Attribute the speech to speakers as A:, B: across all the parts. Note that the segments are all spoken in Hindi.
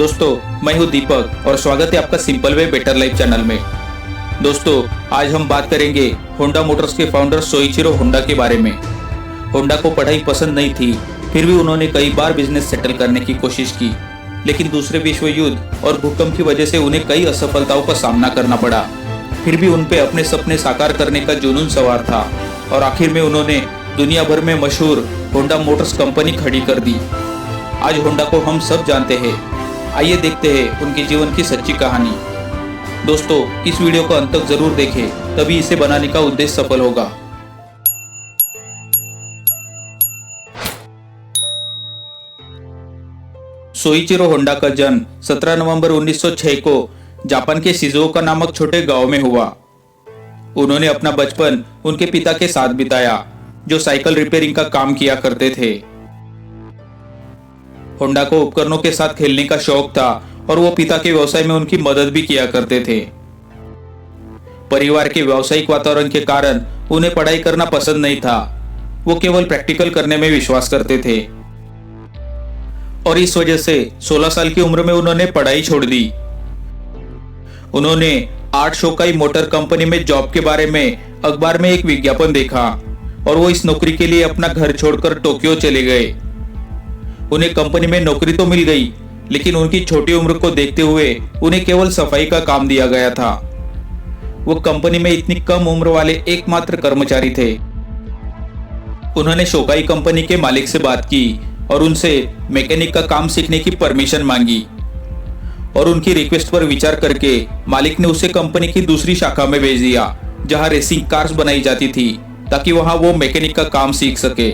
A: दोस्तों, मैं हूं दीपक और स्वागत है आपका simple way better life channel में। दोस्तों, आज हम बात करेंगे होंडा मोटर्स के फाउंडर सोइचिरो होंडा के बारे में। होंडा को पढ़ाई पसंद नहीं थी, फिर भी उन्होंने कई बार बिजनेस सेटल करने की कोशिश की, लेकिन दूसरे विश्व युद्ध और भूकंप की वजह से उन्हें कई असफलताओं का सामना करना पड़ा। फिर भी उन पे अपने सपने साकार करने का जुनून सवार था और आखिर में उन्होंने दुनिया भर में मशहूर होंडा मोटर्स कंपनी खड़ी कर दी। आज होंडा को हम सब जानते हैं। आइए देखते हैं उनके जीवन की सच्ची कहानी। दोस्तों, इस वीडियो को अंत तक जरूर देखें, तभी इसे बनाने का उद्देश्य सफल होगा। सोइचिरो होंडा का जन्म 17 नवंबर 1906 को जापान के शिजुओका नामक छोटे गांव में हुआ। उन्होंने अपना बचपन उनके पिता के साथ बिताया, जो साइकिल रिपेयरिंग का काम किया करते थे। होंडा को उपकरणों के साथ खेलने का शौक था और वो पिता के व्यवसाय में उनकी मदद भी किया करते थे। परिवार के व्यावसायिक वातावरण के कारण उन्हें पढ़ाई करना पसंद नहीं था। वो केवल प्रैक्टिकल करने में विश्वास करते थे और इस वजह से 16 साल की उम्र में उन्होंने पढ़ाई छोड़ दी। उन्होंने आर्ट शोकाई मोटर कंपनी में जॉब के बारे में अखबार में एक विज्ञापन देखा और वो इस नौकरी के लिए अपना घर छोड़कर टोक्यो चले गए। उन्हें कंपनी में नौकरी तो मिल गई, लेकिन उनकी छोटी उम्र को देखते हुए उन्हें केवल सफाई का काम दिया गया था। वो कंपनी में इतनी कम उम्र वाले एकमात्र कर्मचारी थे। उन्होंने शोकाई कंपनी के मालिक से बात की और उनसे मैकेनिक का काम सीखने की परमिशन मांगी और उनकी रिक्वेस्ट पर विचार करके मालिक ने उसे कंपनी की दूसरी शाखा में भेज दिया, जहां रेसिंग कार्स बनाई जाती थी, ताकि वहां वो मैकेनिक का काम सीख सके।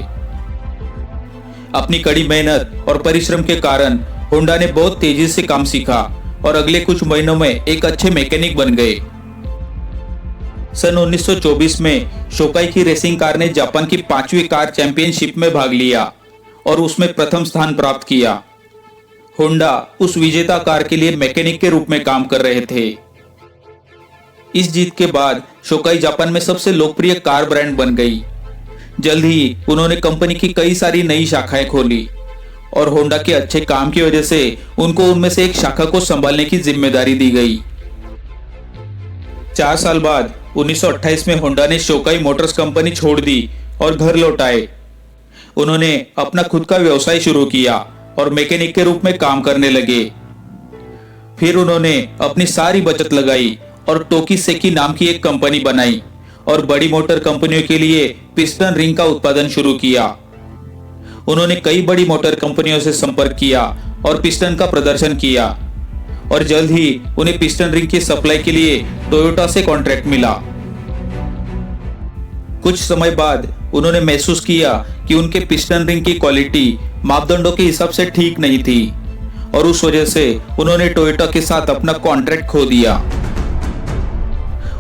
A: अपनी कड़ी मेहनत और परिश्रम के कारण होंडा ने बहुत तेजी से काम सीखा और अगले कुछ महीनों में एक अच्छे मैकेनिक बन गए। सन 1924 में शोकाई की रेसिंग कार ने जापान की 5वीं कार चैंपियनशिप में भाग लिया और उसमें प्रथम स्थान प्राप्त किया। होंडा उस विजेता कार के लिए मैकेनिक के रूप में काम कर रहे थे। इस जीत के बाद शोकाई जापान में सबसे लोकप्रिय कार ब्रांड बन गई। जल्द ही उन्होंने कंपनी की कई सारी नई शाखाएं खोली और होंडा के अच्छे काम की वजह से उनको उनमें से एक शाखा को संभालने की जिम्मेदारी दी गई। 4 साल बाद 1928 में होंडा ने शोकाई मोटर्स कंपनी छोड़ दी और घर लौट आए। उन्होंने अपना खुद का व्यवसाय शुरू किया और मैकेनिक के रूप में काम करने लगे। फिर उन्होंने अपनी सारी बचत लगाई और टोकी सेकी नाम की एक कंपनी बनाई और बड़ी मोटर कंपनियों के लिए पिस्टन रिंग का उत्पादन शुरू किया। उन्होंने कई बड़ी मोटर कंपनियों से संपर्क किया और पिस्टन का प्रदर्शन किया और जल्द ही उन्हें पिस्टन रिंग की सप्लाई के लिए टोयोटा से कॉन्ट्रैक्ट मिला। कुछ समय बाद उन्होंने महसूस किया कि उनके पिस्टन रिंग की क्वालिटी मापदंडों के हिसाब से ठीक नहीं थी और उस वजह से उन्होंने टोयोटा के साथ अपना कॉन्ट्रैक्ट खो दिया।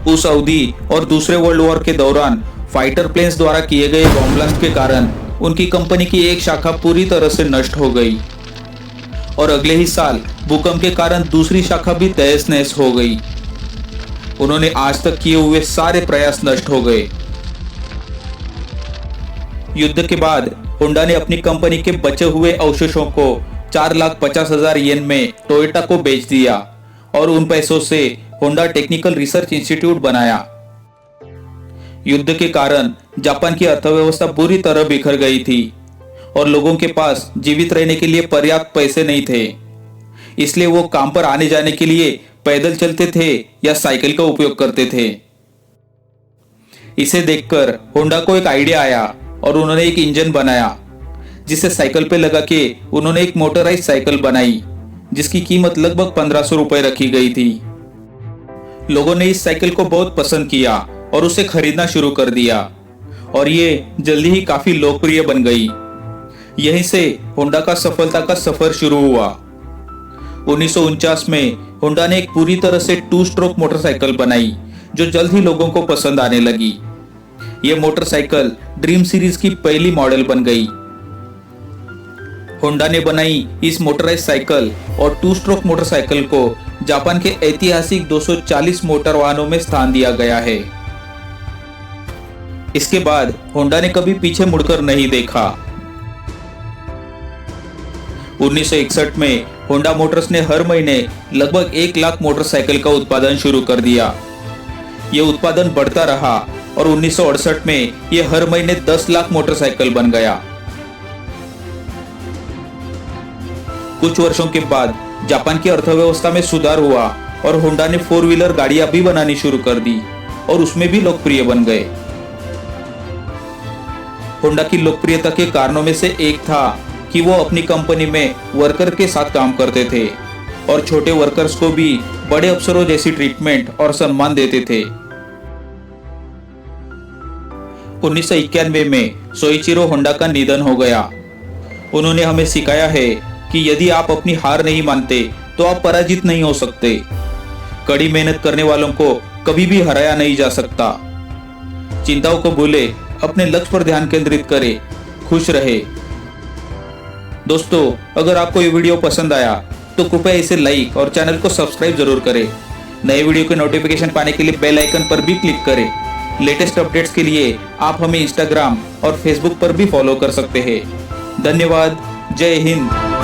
A: उस अवधि और दूसरे वर्ल्ड वॉर के दौरान फाइटर प्लेन्स द्वारा किए गए बॉम्ब ब्लास्ट के कारण उनकी कंपनी की एक शाखा पूरी तरह से नष्ट हो गई और अगले ही साल भूकंप के कारण दूसरी शाखा भी तहस नहस हो गई। उन्होंने आज तक किए हुए सारे प्रयास नष्ट हो गए। युद्ध के बाद होंडा ने अपनी कंपनी के बचे हुए अवशेषों को 4,50,000 येन में टोयोटा को बेच दिया और उन पैसों से होंडा टेक्निकल रिसर्च इंस्टीट्यूट बनाया। युद्ध के कारण जापान की अर्थव्यवस्था बुरी तरह बिखर गई थी और लोगों के पास जीवित रहने के लिए पर्याप्त पैसे नहीं थे। इसलिए वो काम पर आने जाने के लिए पैदल चलते थे या साइकिल का उपयोग करते थे। इसे देखकर होंडा को एक आइडिया आया और उन्होंने एक इंजन बनाया, जिसे साइकिल पे लगा के उन्होंने एक मोटराइज साइकिल बनाई, जिसकी कीमत लगभग 1500 रुपए रखी गई थी। लोगों ने इस साइकिल को बहुत पसंद किया और उसे खरीदना शुरू कर दिया और ये जल्दी ही काफी लोकप्रिय बन गई। यहीं से होंडा का सफलता का सफर शुरू हुआ। 1949 में होंडा ने एक पूरी तरह से 2 स्ट्रोक मोटरसाइकिल बनाई, जो जल्द ही लोगों को पसंद आने लगी। ये मोटरसाइकिल ड्रीम सीरीज की पहली मॉडल बन गई। होंडा ने बनाई इस मोटराइज साइकिल और 2 स्ट्रोक मोटरसाइकिल को जापान के ऐतिहासिक 240 मोटर वाहनों में स्थान दिया गया है। इसके बाद होंडा ने कभी पीछे मुड़कर नहीं देखा। 1961 में होंडा मोटर्स ने हर महीने लगभग 1 लाख मोटरसाइकिल का उत्पादन शुरू कर दिया। ये उत्पादन बढ़ता रहा और 1968 में ये हर महीने 10 लाख मोटरसाइकिल बन गया। कुछ वर्षों के बाद जापान की अर्थव्यवस्था में सुधार हुआ और होंडा ने 4 व्हीलर गाड़ियां भी बनानी शुरू कर दी और उसमें भी लोकप्रिय बन गए। होंडा की लोकप्रियता के कारणों में से एक था कि वो अपनी कंपनी में वर्कर के साथ काम करते थे और छोटे वर्कर्स को भी बड़े अफसरों जैसी ट्रीटमेंट और सम्मान देते थे। 1991 में सोइचिरो होंडा का निधन हो गया। उन्होंने हमें सिखाया है कि यदि आप अपनी हार नहीं मानते तो आप पराजित नहीं हो सकते। कड़ी मेहनत करने वालों को कभी भी हराया नहीं जा सकता। चिंताओं को भूले, अपने लक्ष्य पर ध्यान केंद्रित करें, खुश रहे। दोस्तों, अगर आपको ये वीडियो पसंद आया तो कृपया इसे लाइक और चैनल को सब्सक्राइब जरूर करें। नए वीडियो के नोटिफिकेशन पाने के लिए बेल आइकन पर भी क्लिक करें। लेटेस्ट अपडेट्स के लिए आप हमें इंस्टाग्राम और फेसबुक पर भी फॉलो कर सकते हैं। धन्यवाद। जय हिंद।